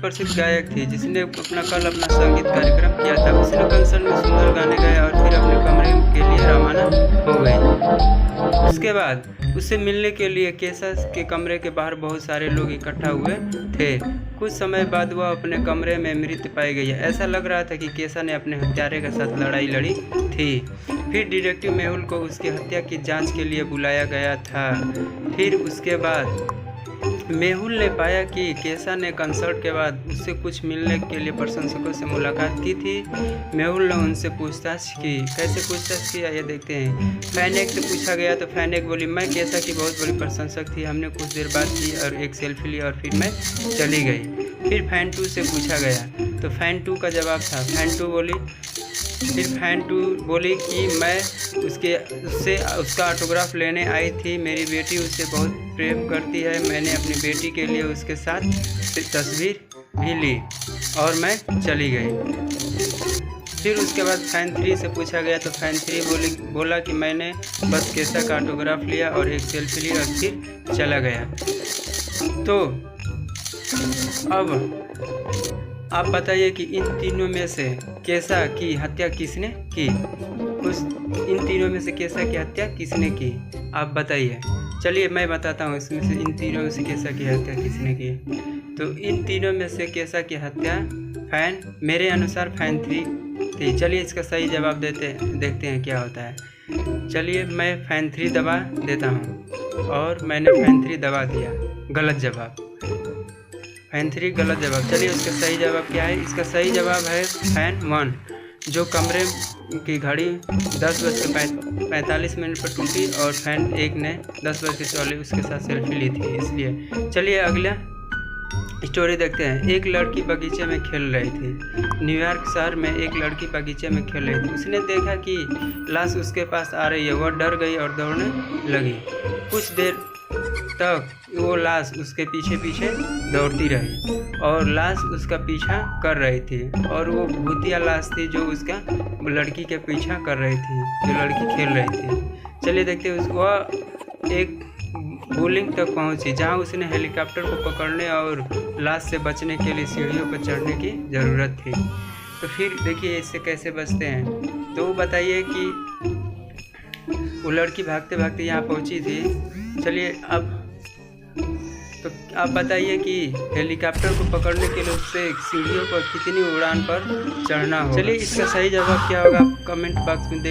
बहुत प्रसिद्ध गायक थी जिसने अपना संगीत कार्यक्रम किया था। उसने कंसर्ट में सुंदर गाने गाए और फिर अपने कमरे के लिए रवाना हो गई। उसके बाद उससे मिलने के लिए केसा के कमरे के बाहर बहुत सारे लोग इकट्ठा हुए थे। कुछ समय बाद वह अपने कमरे में मृत पाई गई। ऐसा लग रहा था कि केसा ने अपने हत्यारे के साथ लड़ाई लड़ी थी। फिर डिटेक्टिव मेहुल को उसकी हत्या की जांच के लिए बुलाया गया था। फिर उसके बाद मेहुल ने पाया कि केसा ने कंसर्ट के बाद उससे कुछ मिलने के लिए प्रशंसकों से मुलाकात की थी। मेहुल ने उनसे पूछताछ की। कैसे पूछताछ किया ये देखते हैं। फैन एक से पूछा गया तो फैन एक बोली, मैं केसा की बहुत बड़ी प्रशंसक थी, हमने कुछ देर बात की और एक सेल्फी ली और फिर मैं चली गई। फिर फैन 2 से पूछा गया तो फैन 2 का जवाब था, फैन 2 बोली कि मैं उससे उसका ऑटोग्राफ लेने आई थी। मेरी बेटी उससे बहुत प्रेम करती है, मैंने अपनी बेटी के लिए उसके साथ तस्वीर भी ली और मैं चली गई। फिर उसके बाद फैन 3 से पूछा गया तो फैन 3 बोला कि मैंने बस केसा का ऑटोग्राफ लिया और एक सेल्फी ली और फिर चला गया। तो अब आप बताइए कि इन तीनों में से केसा की हत्या किसने की? इन तीनों में से केसा की हत्या किसने की? आप बताइए। चलिए मैं बताता हूँ इसमें से इन तीनों में से केसा की हत्या किसने की। तो इन तीनों में से केसा की हत्या मेरे अनुसार फैन 3 थी। चलिए इसका सही जवाब देखते हैं क्या होता है। चलिए मैं फैन 3 दबा देता हूँ और मैंने फैन 3 दबा दिया। गलत जवाब, फैन 3 गलत जवाब। चलिए उसका सही जवाब क्या है? इसका सही जवाब है फैन 1, जो कमरे की घड़ी 10:45 पर टूटी और फैन 1 ने 10:44 उसके साथ सेल्फी ली थी इसलिए। चलिए अगला स्टोरी देखते हैं। एक लड़की बगीचे में खेल रही थी। न्यूयॉर्क शहर में एक लड़की बगीचे में खेल रही थी। उसने देखा कि लाश उसके पास आ रही है। वह डर गई और दौड़ने लगी। कुछ देर तक वो लाश उसके पीछे पीछे दौड़ती रही और लाश उसका पीछा कर रही थी और वो भूतिया लाश थी जो उसका लड़की के पीछा कर रही थी, जो लड़की खेल रही थी। चलिए देखते हैं। वह एक बोलिंग तक पहुंची जहां उसने हेलीकॉप्टर को पकड़ने और लाश से बचने के लिए सीढ़ियों पर चढ़ने की ज़रूरत थी। तो फिर देखिए इससे कैसे बचते हैं। तो वो बताइए कि वो लड़की भागते भागते यहाँ पहुँची थी। चलिए अब तो आप बताइए कि हेलीकॉप्टर को पकड़ने के लिए उससे सीढ़ियों पर कितनी उड़ान पर चढ़ना होगा। चलिए इसका सही जवाब क्या होगा आप कमेंट बॉक्स में